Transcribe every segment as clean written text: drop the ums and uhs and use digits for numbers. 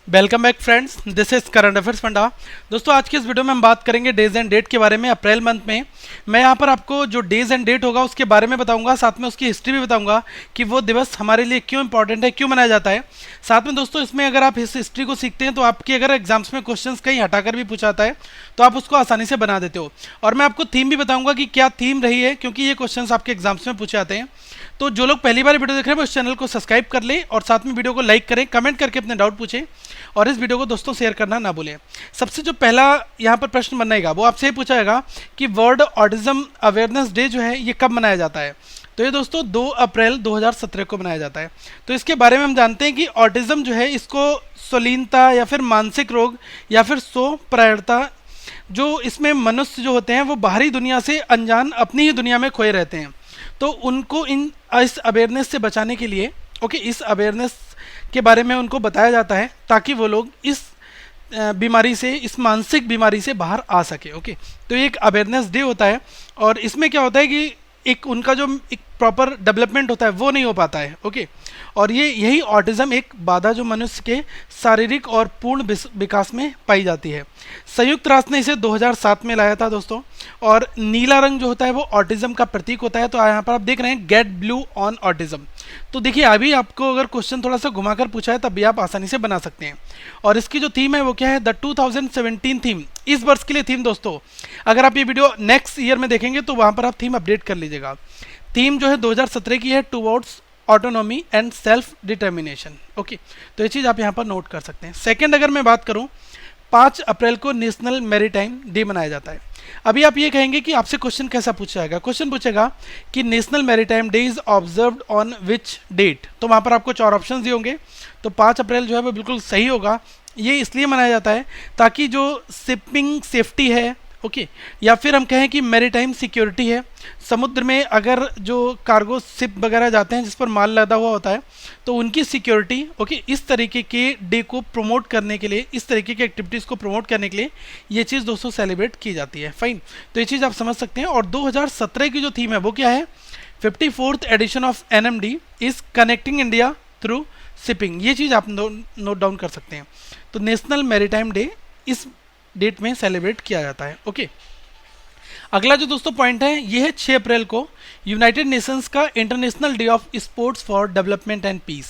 Welcome back friends, this is current affairs funda. दोस्तों, आज की इस वीडियो में हम बात करेंगे डेज एंड डेट के बारे में। अप्रैल मंथ में मैं यहाँ पर आपको जो डेज एंड डेट होगा उसके बारे में बताऊंगा, साथ में उसकी हिस्ट्री भी बताऊंगा कि वो दिवस हमारे लिए क्यों इंपॉर्टेंट है, क्यों मनाया जाता है। साथ में दोस्तों, इसमें अगर आप इस हिस्ट्री को सीखते हैं तो आपकी अगर एग्जाम्स में क्वेश्चंस कहीं हटाकर भी पूछा आता है तो आप उसको आसानी से बना देते हो। और मैं आपको थीम भी बताऊंगा कि क्या थीम रही है, क्योंकि ये क्वेश्चंस आपके एग्जाम्स में पूछे आते हैं। तो जो लोग पहली बार वीडियो देख रहे हैं वो इस चैनल को सब्सक्राइब कर लें और साथ में वीडियो को लाइक करें, कमेंट करके अपने डाउट पूछें और इस वीडियो को दोस्तों शेयर करना ना भूलें। सबसे जो पहला यहाँ पर प्रश्न बनाएगा वो आपसे ये पूछा जाएगा कि वर्ल्ड ऑटिज्म अवेयरनेस डे जो है ये कब मनाया जाता है। तो ये दोस्तों 2 अप्रैल 2017 को मनाया जाता है। तो इसके बारे में हम जानते हैं कि ऑटिज्म जो है इसको स्वलीनता या फिर मानसिक रोग या फिर सो प्रायणता, जो इसमें मनुष्य जो होते हैं वो बाहरी दुनिया से अनजान अपनी ही दुनिया में खोए रहते हैं। तो उनको इस अवेयरनेस से बचाने के लिए इस अवेयरनेस के बारे में उनको बताया जाता है ताकि वो लोग इस बीमारी से, इस मानसिक बीमारी से बाहर आ सके। तो ये एक अवेयरनेस डे होता है और इसमें क्या होता है कि एक उनका जो एक प्रॉपर डेवलपमेंट होता है वो नहीं हो पाता है। और यही ऑटिज्म एक बाधा जो मनुष्य के शारीरिक और पूर्ण विकास में पाई जाती है। संयुक्त राष्ट्र ने इसे 2007 में लाया था दोस्तों। और नीला रंग जो होता है वो ऑटिज्म का प्रतीक होता है। तो यहाँ पर आप देख रहे हैं गेट ब्लू ऑन ऑटिज्म। तो देखिए, अभी आपको अगर क्वेश्चन थोड़ा सा घुमाकर पूछा है तब भी आप आसानी से बना सकते हैं। और इसकी जो थीम है वो क्या है, द 2017 थीम, इस वर्ष के लिए थीम दोस्तों। अगर आप ये वीडियो नेक्स्ट ईयर में देखेंगे तो वहाँ पर आप थीम अपडेट कर लीजिएगा। थीम जो है 2017 की है, towards autonomy and self determination. तो ये चीज़ आप यहाँ पर नोट कर सकते हैं। सेकेंड अगर मैं बात करूँ, 5 अप्रैल को नेशनल मैरीटाइम डे मनाया जाता है। अभी आप ये कहेंगे कि आपसे क्वेश्चन कैसा पूछा जाएगा। क्वेश्चन पूछेगा कि national maritime day is observed on which date. तो वहाँ पर आपको 4 ऑप्शन दिए होंगे। तो 5 अप्रैल जो है वो बिल्कुल सही होगा। ये इसलिए मनाया जाता है ताकि जो शिपिंग सेफ्टी है, या फिर हम कहें कि मैरीटाइम सिक्योरिटी है, समुद्र में अगर जो कार्गो शिप वगैरह जाते हैं जिस पर माल लदा हुआ होता है तो उनकी सिक्योरिटी, इस तरीके के डे को प्रमोट करने के लिए, इस तरीके की एक्टिविटीज़ को प्रमोट करने के लिए ये चीज़ दोस्तों सेलिब्रेट की जाती है। फाइन, तो ये चीज़ आप समझ सकते हैं। और 2017 की जो थीम है वो क्या है, 54th edition of NMD is connecting India through shipping. ये चीज़ आप नोट डाउन कर सकते हैं। तो नेशनल मैरीटाइम डे इस डेट में सेलिब्रेट किया जाता है। अगला जो दोस्तों पॉइंट है ये है 6 अप्रैल को यूनाइटेड नेशंस का international day of sports for development and peace.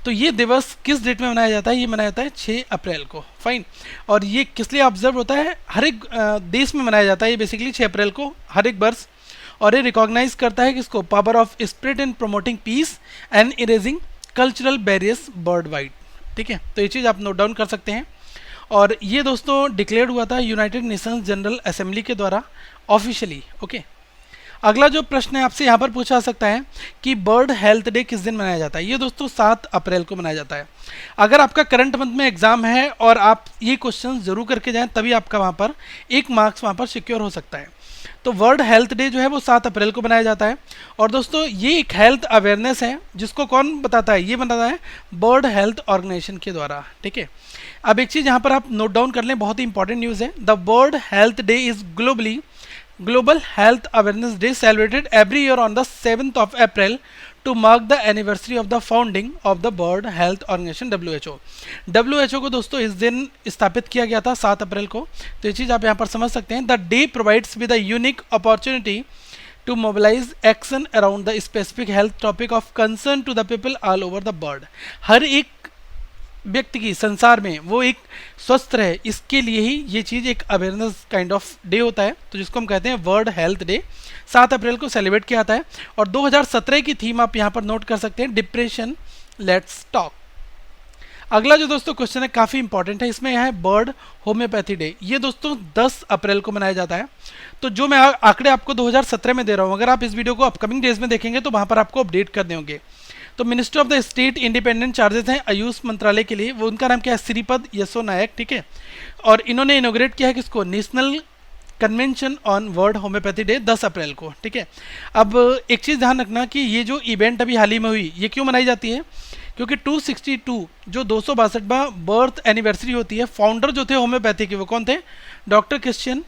तो ये दिवस किस डेट में मनाया जाता है, ये मनाया जाता है 6 अप्रैल को। फाइन, और ये किस लिए ऑब्जर्व होता है, हर एक देश में मनाया जाता है ये बेसिकली 6 अप्रैल को हर एक वर्ष। और ये रिकॉग्नाइज करता है किसको, power of spirit in promoting peace and erasing cultural barriers worldwide. ठीक है, तो ये चीज़ आप नोट डाउन कर सकते हैं। और ये दोस्तों डिक्लेयर हुआ था यूनाइटेड नेशंस जनरल असेंबली के द्वारा ऑफिशियली। अगला जो प्रश्न है आपसे यहाँ पर पूछा जा सकता है कि बर्ड हेल्थ डे किस दिन मनाया जाता है। ये दोस्तों 7 अप्रैल को मनाया जाता है। अगर आपका करंट मंथ में एग्जाम है और आप ये क्वेश्चन जरूर करके जाएं तभी आपका वहाँ पर 1 मार्क्स वहाँ पर सिक्योर हो सकता है। तो वर्ल्ड हेल्थ डे जो है वो 7 अप्रैल को मनाया जाता है। और दोस्तों ये एक हेल्थ अवेयरनेस है जिसको कौन बताता है, ये बताता है वर्ल्ड हेल्थ ऑर्गेनाइजेशन के द्वारा। ठीक है, अब एक चीज़ यहाँ पर आप नोट डाउन कर लें, बहुत ही इंपॉर्टेंट न्यूज़ है। The world health day is global health awareness day celebrated every year on the 7th of April to mark the anniversary of the founding of the world health organisation WHO को दोस्तों इस दिन स्थापित किया गया था 7 अप्रैल को। तो ये चीज़ आप यहाँ पर समझ सकते हैं। The day provides with a unique opportunity to mobilise action around the specific health topic of concern to the people all over the world. हर एक व्यक्ति की संसार में वो एक स्वस्थ रहे, इसके लिए ही ये चीज़ एक अवेयरनेस काइंड ऑफ डे होता है। तो जिसको हम कहते हैं वर्ल्ड हेल्थ डे, 7 अप्रैल को सेलिब्रेट किया जाता है। और 2017 की थीम आप यहाँ पर नोट कर सकते हैं, डिप्रेशन लेट्स टॉक। अगला जो दोस्तों क्वेश्चन है काफ़ी इंपॉर्टेंट है, इसमें यह है वर्ल्ड होम्योपैथी डे। ये दोस्तों 10 अप्रैल को मनाया जाता है। तो जो मैं आंकड़े आपको 2017 में दे रहा हूँ, अगर आप इस वीडियो को अपकमिंग डेज में देखेंगे तो वहाँ पर आपको अपडेट कर देंगे। तो minister of the state independent charges हैं आयुष मंत्रालय के लिए, वो उनका नाम क्या है, श्रीपद यसो नायक। ठीक है, और इन्होंने इनोग्रेट किया है किसको, national convention on world homeopathy day 10 अप्रैल को। ठीक है, अब एक चीज़ ध्यान रखना कि ये जो इवेंट अभी हाल ही में हुई ये क्यों मनाई जाती है, क्योंकि 262 जो 262वां बर्थ एनिवर्सरी होती है, फाउंडर जो थे होम्योपैथी के वो कौन थे, डॉक्टर क्रिश्चियन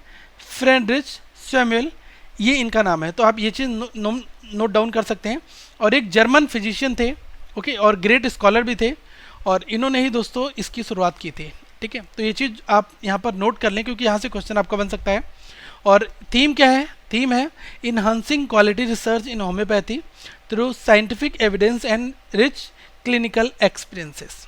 फ्रेडरिच सैमुअल, ये इनका नाम है। तो आप ये चीज़ नोट डाउन कर सकते हैं। और एक जर्मन फिजिशियन थे, और ग्रेट स्कॉलर भी थे। और इन्होंने ही दोस्तों इसकी शुरुआत की थी। ठीक है, तो ये चीज़ आप यहाँ पर नोट कर लें क्योंकि यहाँ से क्वेश्चन आपका बन सकता है। और थीम क्या है? थीम है enhancing quality research in homeopathy through scientific evidence and rich clinical experiences.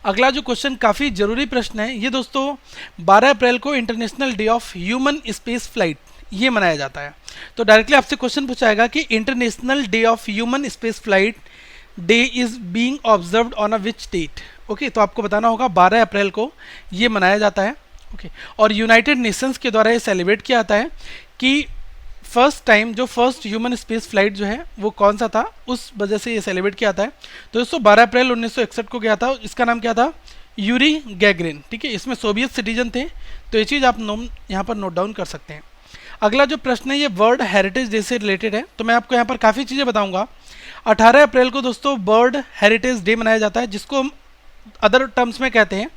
अगला जो क्वेश्चन काफ़ी जरूरी प्रश्न है, ये दोस्तों 12 अप्रैल को international day of human space flight ये मनाया जाता है। तो डायरेक्टली आपसे क्वेश्चन पूछाएगा कि international day of human space flight day is being observed on a which date. Okay, तो आपको बताना होगा 12 अप्रैल को ये मनाया जाता है। ओके, और यूनाइटेड नेशंस के द्वारा ये सेलिब्रेट किया जाता है कि फर्स्ट टाइम जो फर्स्ट ह्यूमन स्पेस फ्लाइट जो है वो कौन सा था, उस वजह से ये सेलिब्रेट किया जाता है। तो दोस्तों 12 अप्रैल 1961 को गया था, इसका नाम क्या था? Yuri Gagarin. ठीक है, इसमें सोवियत सिटीजन थे, तो ये चीज़ आप यहाँ पर नोट डाउन कर सकते हैं। अगला जो प्रश्न है ये वर्ल्ड हेरिटेज डे से रिलेटेड है, तो मैं आपको यहाँ पर काफ़ी चीज़ें बताऊँगा। 18 अप्रैल को दोस्तों वर्ल्ड हेरिटेज डे मनाया जाता है, जिसको हम अदर टर्म्स में कहते हैं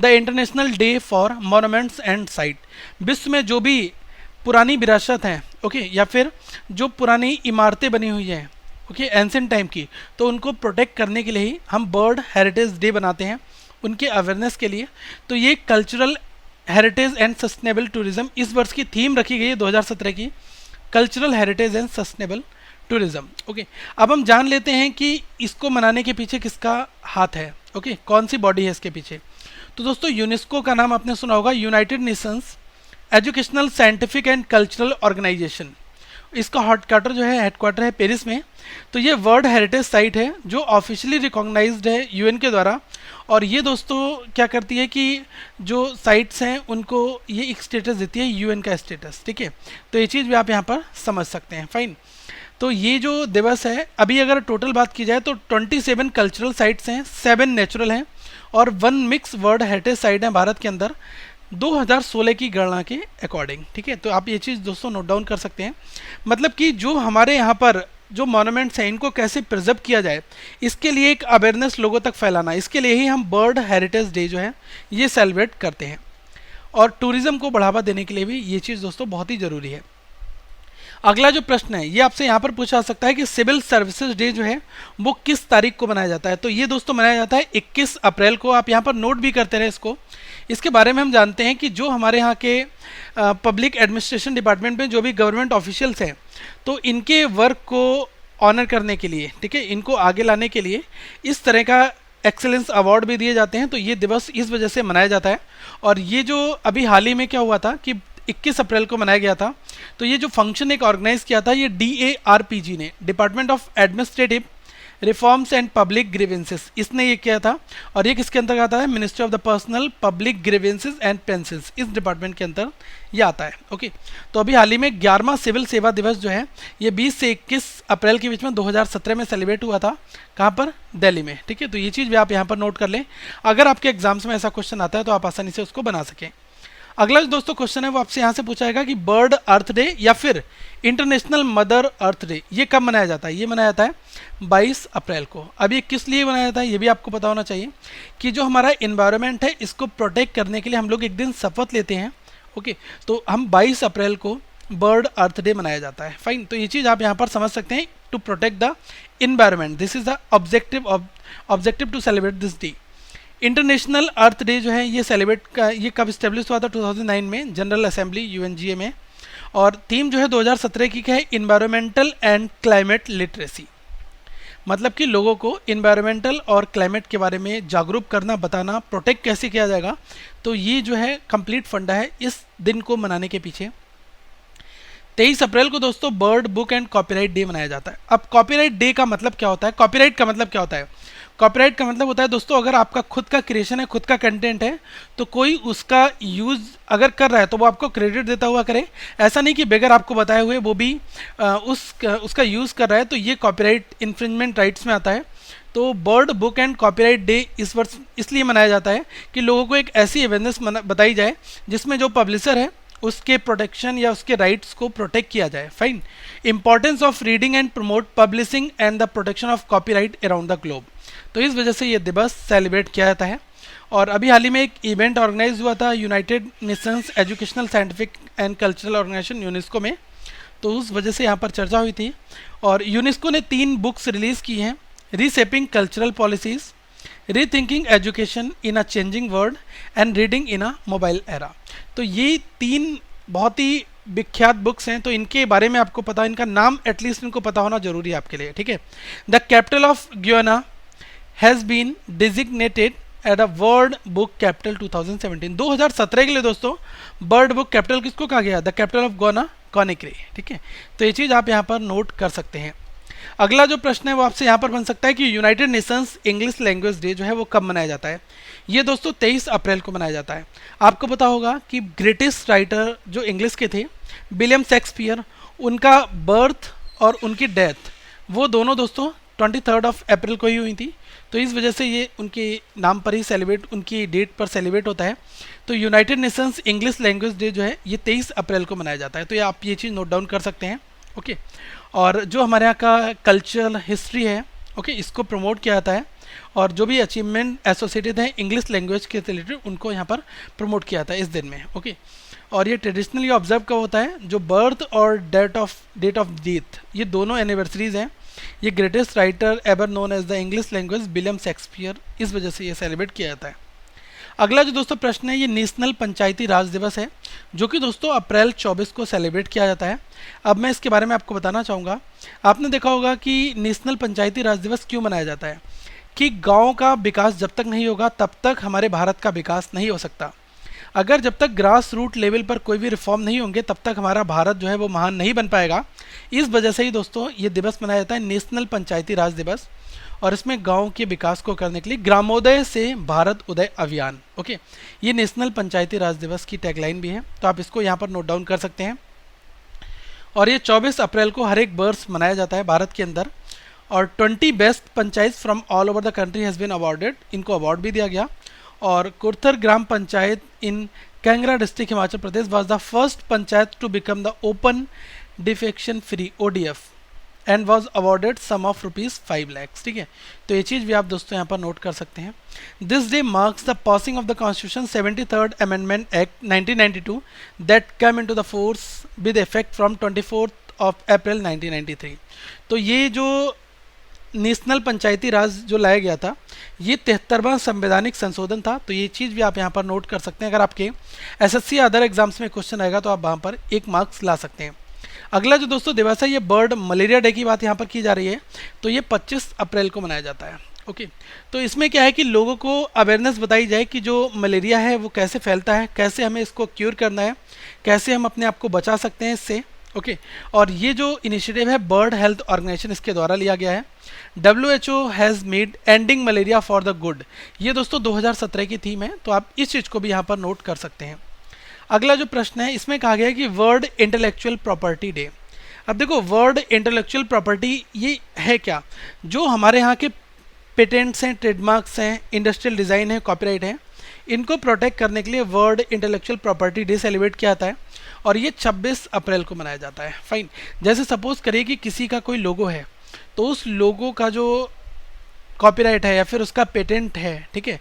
the international day for monuments and site. विश्व में जो भी पुरानी विरासत हैं, ओके, या फिर जो पुरानी इमारतें बनी हुई हैं, ओके, एंशिएंट टाइम की, तो उनको प्रोटेक्ट करने के लिए ही हम वर्ल्ड हेरिटेज डे बनाते हैं, उनके अवेयरनेस के लिए। तो ये cultural heritage and sustainable tourism इस वर्ष की थीम रखी गई है 2017 की, cultural heritage and sustainable tourism. Okay, अब हम जान लेते हैं कि इसको मनाने के पीछे किसका हाथ है। ओके, कौन सी बॉडी है इसके पीछे? तो दोस्तों यूनेस्को का नाम आपने सुना होगा, United Nations educational scientific and cultural organisation. इसका हेडक्वार्टर है पेरिस में। तो ये वर्ल्ड हेरिटेज साइट है जो ऑफिशियली रिकॉग्नाइज्ड है यूएन के द्वारा। और ये दोस्तों क्या करती है कि जो साइट्स हैं उनको ये एक स्टेटस देती है, यूएन का स्टेटस। ठीक है, तो ये चीज़ भी आप यहाँ पर समझ सकते हैं। फाइन, तो ये जो दिवस है, अभी अगर टोटल बात की जाए तो 27 कल्चरल साइट्स हैं, 7 नेचुरल हैं और 1 मिक्स वर्ल्ड हेरिटेज साइट है भारत के अंदर 2016 की गणना के अकॉर्डिंग। ठीक है, तो आप ये चीज़ दोस्तों नोट डाउन कर सकते हैं। मतलब कि जो हमारे यहाँ पर जो मॉन्यूमेंट्स हैं इनको कैसे प्रिजर्व किया जाए, इसके लिए एक अवेयरनेस लोगों तक फैलाना, इसके लिए ही हम वर्ल्ड हेरिटेज डे जो है ये सेलिब्रेट करते हैं। और टूरिज्म को बढ़ावा देने के लिए भी ये चीज़ दोस्तों बहुत ही ज़रूरी है। अगला जो प्रश्न है ये आपसे यहाँ पर पूछा जा सकता है कि सिविल सर्विसेज डे जो है वो किस तारीख को मनाया जाता है। तो ये दोस्तों मनाया जाता है 21 अप्रैल को। आप यहाँ पर नोट भी करते रहे इसको। इसके बारे में हम जानते हैं कि जो हमारे यहाँ के पब्लिक एडमिनिस्ट्रेशन डिपार्टमेंट में जो भी गवर्नमेंट ऑफिशियल्स हैं, तो इनके वर्क को ऑनर करने के लिए, ठीक है, इनको आगे लाने के लिए इस तरह का एक्सेलेंस अवार्ड भी दिए जाते हैं। तो ये दिवस इस वजह से मनाया जाता है। और ये जो अभी हाल ही में क्या हुआ था कि 21 अप्रैल को मनाया गया था, तो ये जो फंक्शन एक ऑर्गेनाइज किया था ये DARPG ने, department of administrative reforms and public grievances, इसने ये किया था। और ये किसके अंतर्गत आता है? Ministry of the personnel public grievances and pensions, इस डिपार्टमेंट के अंदर ये आता है। ओके, तो अभी हाल ही में 11वां सिविल सेवा दिवस जो है ये 20 से 21 अप्रैल के बीच में 2017 में सेलिब्रेट हुआ था। कहाँ पर? दिल्ली में। ठीक है, तो ये चीज़ भी आप यहाँ पर नोट कर लें, अगर आपके एग्जाम्स में ऐसा क्वेश्चन आता है तो आप आसानी से उसको बना सकें। अगला जो दोस्तों क्वेश्चन है वो आपसे यहाँ से पूछा जाएगा कि बर्ड अर्थ डे या फिर इंटरनेशनल मदर अर्थ डे ये कब मनाया जाता है? ये मनाया जाता है 22 अप्रैल को। अब ये किस लिए मनाया जाता है ये भी आपको पता होना चाहिए कि जो हमारा इन्वायरमेंट है इसको प्रोटेक्ट करने के लिए हम लोग एक दिन शपथ लेते हैं। ओके, तो हम 22 अप्रैल को बर्ड अर्थ डे मनाया जाता है। फाइन, तो ये चीज़ आप यहाँ पर समझ सकते हैं, to protect the environment, this is the objective to celebrate this day. International earth day जो है ये ये कब इस्टेब्लिश हुआ था? 2009 में जनरल असेंबली UNGA में। और थीम जो है 2017 की क्या है? इन्वायरमेंटल एंड क्लाइमेट लिटरेसी, मतलब कि लोगों को इन्वायरमेंटल और क्लाइमेट के बारे में जागरूक करना, बताना, प्रोटेक्ट कैसे किया जाएगा। तो ये जो है कंप्लीट फंडा है इस दिन को मनाने के पीछे। 23 अप्रैल को दोस्तों bird book and copyright day मनाया जाता है। अब कॉपीराइट डे का मतलब क्या होता है? कॉपीराइट का मतलब क्या होता है? कॉपीराइट का मतलब होता है दोस्तों अगर आपका खुद का क्रिएशन है, खुद का कंटेंट है, तो कोई उसका यूज़ अगर कर रहा है तो वो आपको क्रेडिट देता हुआ करे। ऐसा नहीं कि बगैर आपको बताए हुए वो भी उसका यूज़ कर रहा है, तो ये कॉपीराइट इन्फ्रिंजमेंट राइट्स में आता है। तो bird book and copyright day इस वर्ष इसलिए मनाया जाता है कि लोगों को एक ऐसी अवेयरनेस बताई जाए जिसमें जो पब्लिशर है उसके प्रोटेक्शन या उसके राइट्स को प्रोटेक्ट किया जाए। Fine, importance of reading and promote publishing and the protection of copyright around the globe. तो इस वजह से ये दिवस सेलिब्रेट किया जाता है। और अभी हाल ही में एक इवेंट ऑर्गेनाइज हुआ था United Nations educational scientific and cultural organisation UNESCO में, तो उस वजह से यहाँ पर चर्चा हुई थी। और यूनेस्को ने 3 बुक्स रिलीज़ की हैं, reshaping cultural policies, rethinking education in a changing world and reading in a mobile era. तो ये 3 बहुत ही विख्यात बुक्स हैं, तो इनके बारे में आपको पता, इनका नाम एटलीस्ट इनको पता होना जरूरी है आपके लिए, ठीक है। The capital of Guyana has been designated at a world book capital 2017। 2017 के लिए दोस्तों वर्ल्ड बुक कैपिटल किसको कहा गया? द कैपिटल ऑफ गुयाना कॉनिक्री, ठीक है। तो ये चीज़ आप यहाँ पर नोट कर सकते हैं। अगला जो प्रश्न है वो आपसे यहाँ पर बन सकता है कि United Nations English language day जो है वो कब मनाया जाता है? ये दोस्तों 23 अप्रैल को मनाया जाता है। आपको पता होगा कि ग्रेटेस्ट राइटर जो इंग्लिश के थे विलियम शेक्सपियर, उनका बर्थ और उनकी डेथ वो दोनों दोस्तों 23 अप्रैल को ही हुई थी। तो इस वजह से ये उनके नाम पर ही सेलिब्रेट, उनकी डेट पर सेलिब्रेट होता है। तो United Nations English language day जो है ये 23 अप्रैल को मनाया जाता है। तो ये आप ये चीज़ नोट डाउन कर सकते हैं, ओके। और जो हमारे यहाँ का कल्चरल हिस्ट्री है, ओके, इसको प्रमोट किया जाता है और जो भी अचीवमेंट एसोसिएटेड है इंग्लिश लैंग्वेज के रिलेटेड उनको यहाँ पर प्रमोट किया जाता है इस दिन में, ओके। और ये ट्रेडिशनली ऑब्जर्व कब होता है? जो बर्थ और डेट ऑफ डेथ ये दोनों एनिवर्सरीज हैं। ये greatest writer ever known as the English language William Shakespeare, इस वजह से ये सेलिब्रेट किया जाता है। अगला जो दोस्तों प्रश्न है ये नेशनल पंचायती राज दिवस है, जो कि दोस्तों अप्रैल 24 को सेलिब्रेट किया जाता है। अब मैं इसके बारे में आपको बताना चाहूँगा। आपने देखा होगा कि नेशनल पंचायती राज दिवस क्यों मनाया जाता है? कि गाँव का विकास जब तक नहीं होगा तब तक हमारे भारत का विकास नहीं हो सकता। अगर जब तक ग्रास रूट लेवल पर कोई भी रिफॉर्म नहीं होंगे तब तक हमारा भारत जो है वो महान नहीं बन पाएगा। इस वजह से ही दोस्तों ये दिवस मनाया जाता है नेशनल पंचायती राज दिवस। और इसमें गांव के विकास को करने के लिए ग्रामोदय से भारत उदय अभियान, ओके, ये नेशनल पंचायती राज दिवस की टैगलाइन भी है। तो आप इसको यहाँ पर नोट डाउन कर सकते हैं। और ये 24 अप्रैल को हर एक वर्ष मनाया जाता है भारत के अंदर। और 20 best panchayat from all over the country has been awarded, इनको अवार्ड भी दिया गया। और Kurthar gram panchayat in Kangra district Himachal Pradesh was the first panchayat to become the open defection free ODF and was awarded sum of ₹5 lakh, ठीक है। तो ये चीज़ भी आप दोस्तों यहाँ पर नोट कर सकते हैं। This day marks the passing of the constitution 73rd amendment act 1992 that come into the force with effect from 24 अप्रैल 1993। तो ये जो नेशनल पंचायती राज जो लाया गया था ये 73वां संवैधानिक संशोधन था। तो ये चीज़ भी आप यहाँ पर नोट कर सकते हैं। अगर आपके SSC अदर एग्जाम्स में क्वेश्चन आएगा तो आप वहाँ पर 1 मार्क्स ला सकते हैं। अगला जो दोस्तों दिवस है ये वर्ल्ड मलेरिया डे की बात यहाँ पर की जा रही है। तो ये 25 अप्रैल को मनाया जाता है, ओके। तो इसमें क्या है कि लोगों को अवेयरनेस बताई जाए कि जो मलेरिया है वो कैसे फैलता है, कैसे हमें इसको क्योर करना है, कैसे हम अपने आप को बचा सकते हैं इससे, ओके। और ये जो इनिशिएटिव है वर्ल्ड हेल्थ ऑर्गेनाइजेशन इसके द्वारा लिया गया है। WHO has made ending malaria for the good, ये दोस्तों 2017 की थीम है। तो आप इस चीज़ को भी यहाँ पर नोट कर सकते हैं। अगला जो प्रश्न है इसमें कहा गया है कि वर्ल्ड इंटेलेक्चुअल प्रॉपर्टी डे। अब देखो वर्ल्ड इंटेलेक्चुअल प्रॉपर्टी ये है क्या? जो हमारे यहाँ के पेटेंट्स हैं, ट्रेडमार्क्स हैं, इंडस्ट्रियल डिज़ाइन है, कॉपीराइट है, इनको प्रोटेक्ट करने के लिए world intellectual property day celebrate किया जाता है। और ये 26 अप्रैल को मनाया जाता है, फाइन। जैसे सपोज करिए कि किसी का कोई लोगो है तो उस लोगो का जो कॉपीराइट है या फिर उसका पेटेंट है, ठीक है,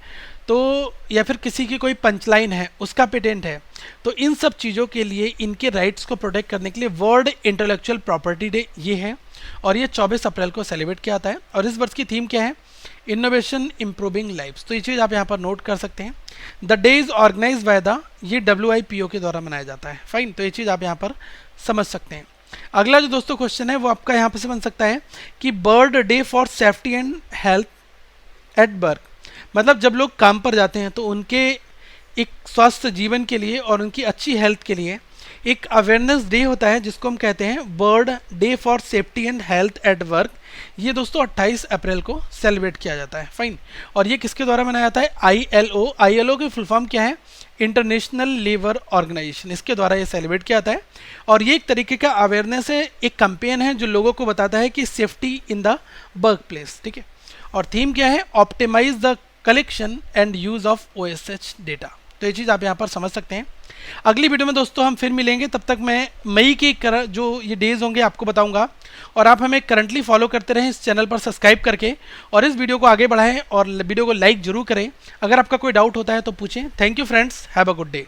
तो या फिर किसी की कोई पंचलाइन है उसका पेटेंट है, तो इन सब चीज़ों के लिए इनके राइट्स को प्रोटेक्ट करने के लिए वर्ल्ड इंटेलेक्चुअल प्रॉपर्टी डे ये है। और ये 24 अप्रैल को सेलिब्रेट किया जाता है। और इस वर्ष की थीम क्या है? Innovation improving lifes. तो ये चीज़ आप यहाँ पर नोट कर सकते हैं। The day is organise by the, ये WIPO के द्वारा मनाया जाता है, फाइन। तो ये चीज़ आप यहाँ पर समझ सकते हैं। अगला जो दोस्तों क्वेश्चन है वो आपका यहाँ पर से बन सकता है कि world day for safety and health at work, मतलब जब लोग काम पर जाते हैं तो उनके एक स्वस्थ जीवन के लिए और उनकी अच्छी हेल्थ के लिए एक अवेयरनेस डे होता है जिसको हम कहते हैं world day for safety and health at work. ये दोस्तों 28 अप्रैल को सेलिब्रेट किया जाता है, फाइन। और ये किसके द्वारा मनाया जाता है? ILO की फुल फॉर्म क्या है? इंटरनेशनल लेबर ऑर्गेनाइजेशन, इसके द्वारा ये सेलिब्रेट किया जाता है। और ये एक तरीके का अवेयरनेस है, एक कैंपेन है जो लोगों को बताता है कि safety in the work place, ठीक है। और थीम क्या है? Optimise the collection and use of OSH data. तो ये चीज़ आप यहाँ पर समझ सकते हैं। अगली वीडियो में दोस्तों हम फिर मिलेंगे, तब तक मैं मई की जो ये डेज होंगे आपको बताऊंगा। और आप हमें करंटली फॉलो करते रहें इस चैनल पर सब्सक्राइब करके, और इस वीडियो को आगे बढ़ाएं और वीडियो को लाइक जरूर करें। अगर आपका कोई डाउट होता है तो पूछें। Thank you friends, have a good day.